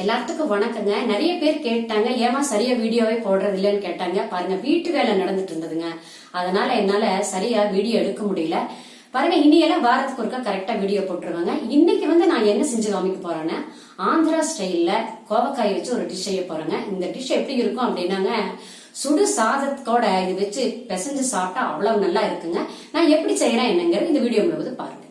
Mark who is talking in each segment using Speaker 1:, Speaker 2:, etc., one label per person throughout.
Speaker 1: எல்லாத்துக்கும் வணக்கங்க. நிறைய பேர் கேட்டாங்க, ஏமா சரியா வீடியோவே போடுறது இல்லைன்னு கேட்டாங்க. பாருங்க, வீட்டு வேலை நடந்துட்டு இருந்ததுங்க, அதனால என்னால சரியா வீடியோ எடுக்க முடியல. பாருங்க, இனியெல்லாம் வாரத்துக்கு ஒருக்கா கரெக்டா வீடியோ போட்டுருவாங்க. இன்னைக்கு நான் என்ன செஞ்சு காமிக்க போறேன்னா, ஆந்திரா ஸ்டைல்ல கோவக்காய் வச்சு ஒரு டிஷ் செய்ய போறேங்க. இந்த டிஷ் எப்படி இருக்கும் அப்படின்னாங்க, சுடு சாதத்தோட இது வச்சு பிசைஞ்சு சாப்பிட்டா அவ்வளவு நல்லா இருக்குங்க. நான் எப்படி செய்யறேன் என்னங்கிறது இந்த வீடியோ முழுவதும் பாருங்க.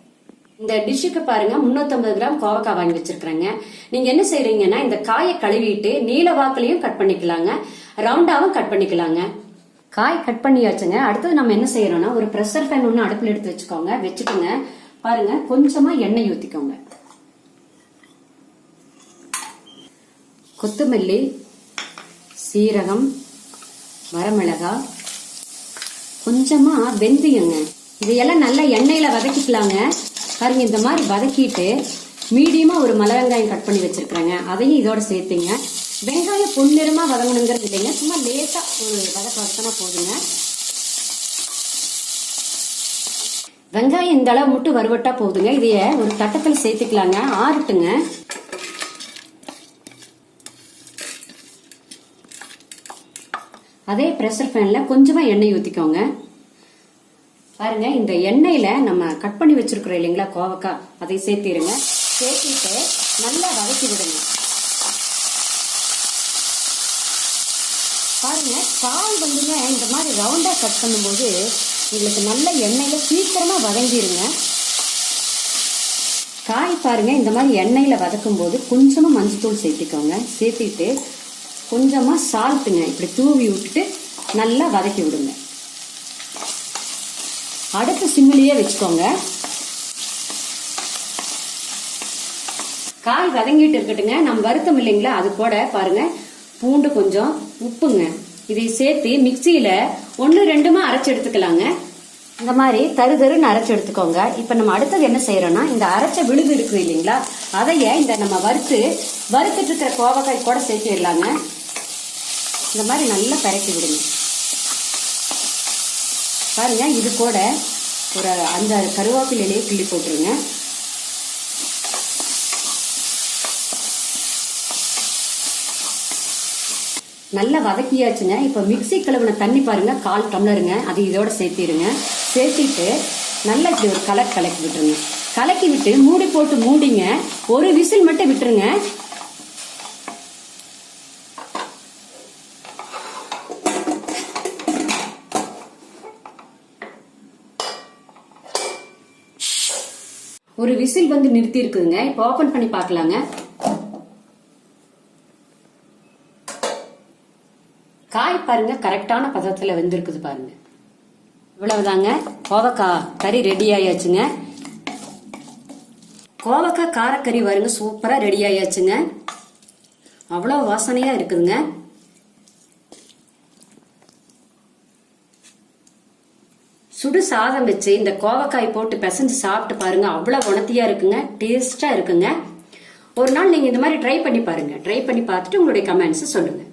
Speaker 1: இந்த டிஷ்ஷுக்கு பாருங்க 350 கிராம் கோவக்காய் வாங்கி வச்சிருக்கிறேங்க. நீங்க என்ன செய்யறீங்கன்னா, இந்த காயை கழுவிட்டு நீல வாக்குலயும் கட் பண்ணிக்கலாங்க, ரவுண்டாவும் கட் பண்ணிக்கலாங்க. காய் கட் பண்ணியாச்சுங்க. அடுத்தது நம்ம என்ன செய்யறோம்னா, ஒரு பிரஷர் பேன் ஒண்ணு அடுப்புல எடுத்து வச்சுக்கோங்க. வச்சுட்டுங்க பாருங்க, கொஞ்சமா எண்ணெய் ஊத்திக்கோங்க. கொத்தமல்லி, சீரகம், வரமிளகாய், கொஞ்சமா வெந்தயங்க, இதையெல்லாம் நல்லா எண்ணெயில வதக்கிக்கலாங்க. பாருங்க, இந்த மாதிரி வதக்கிட்டு மீடியமா ஒரு மலை வெங்காயம் கட் பண்ணி வச்சிருக்காங்க, அதையும் இதோட சேர்த்துங்க. வெங்காயம் பொன்னிறமா வதங்கணுங்கிறது இல்லைங்க, சும்மா லேசா ஒரு வதக்கினா போதுங்க. வெங்காயம் இந்த அளவு மட்டும் வறுவட்டா போதுங்க. இதைய ஒரு தட்டத்தில் சேர்த்துக்கலாங்க, ஆறட்டுங்க. அதே பிரஷர் பேன்ல கொஞ்சமா எண்ணெய் ஊத்திக்கோங்க. பாருங்க, இந்த எண்ணெயில நம்ம கட் பண்ணி வச்சிருக்கிறோம் இல்லைங்களா கோவக்காய், அதை சேர்த்திருங்க. சேர்த்திட்டு நல்லா வதக்கி விடுங்க. பாருங்க, காய் வந்துங்க இந்த மாதிரி ரவுண்டா கட் பண்ணும்போது உங்களுக்கு நல்ல எண்ணெயில சீக்கிரமா வதங்கிருங்க. காய் பாருங்க, இந்த மாதிரி எண்ணெயில வதக்கும் போது கொஞ்சமா மஞ்சத்தூள் சேர்த்திக்கோங்க. சேர்த்திட்டு கொஞ்சமா சால்ட்டுங்க இப்படி தூவி விட்டுட்டு நல்லா வதக்கி விடுங்க. அடுப்பு சிம்மிலேயே வச்சுக்கோங்க. காய் வதங்கிட்டு இருக்கட்டுங்க. நம்ம வருத்தம் இல்லைங்களா, அது கூட பாருங்க பூண்டு, கொஞ்சம் உப்புங்க, இதை சேர்த்து மிக்சியில 1-2 அரைச்சு எடுத்துக்கலாங்க. இந்த மாதிரி தருன்னு அரைச்சு எடுத்துக்கோங்க. இப்ப நம்ம அடுத்தது என்ன செய்யறோம்னா, இந்த அரைச்ச விழுது இருக்கு இல்லைங்களா, அதைய இந்த நம்ம வறுத்துட்டு இருக்கிற கோவக்காய் கூட சேர்த்திடலாங்க. இந்த மாதிரி நல்லா பரட்டி விடுங்க. பாருங்க, இது கூட ஒரு 5-6 கருவேப்பிலையே கிள்ளி போட்டுருங்க. நல்லா வதக்கியாச்சுங்க. இப்ப மிக்சி கழுவின தண்ணி பாருங்க 1/4 டம்ளருங்க, அது இதோட சேர்த்திருங்க. சேர்த்திட்டு நல்லா இப்படி ஒரு கலக்கி விட்டுருங்க. கலக்கி விட்டு மூடி போட்டு மூடிங்க, ஒரு விசில் மட்டும் விட்டுருங்க. ஒரு விசில் நிறுத்தி இருக்குதுங்க. இப்ப ஓபன் பண்ணி பார்க்கலாங்க. காய் பாருங்க கரெக்டான பதத்துல வெந்திருக்குது பாருங்க. இவ்வளவுதாங்க, கோவக்காய் கறி ரெடி ஆயாச்சுங்க. கோவக்காய் காரக்கறி பாருங்க சூப்பரா ரெடி ஆயாச்சுங்க. அவ்வளவு வாசனையா இருக்குதுங்க. சுடு சாதம் வச்சு இந்த கோவக்காய் போட்டு பிசைஞ்சு சாப்பிட்டு பாருங்க, அவ்வளவு உணர்த்தியா இருக்குங்க, டேஸ்டா இருக்குங்க. ஒரு நாள் நீங்க இந்த மாதிரி ட்ரை பண்ணி பாருங்க. ட்ரை பண்ணி பார்த்துட்டு உங்களுடைய கமெண்ட்ஸ் சொல்லுங்க.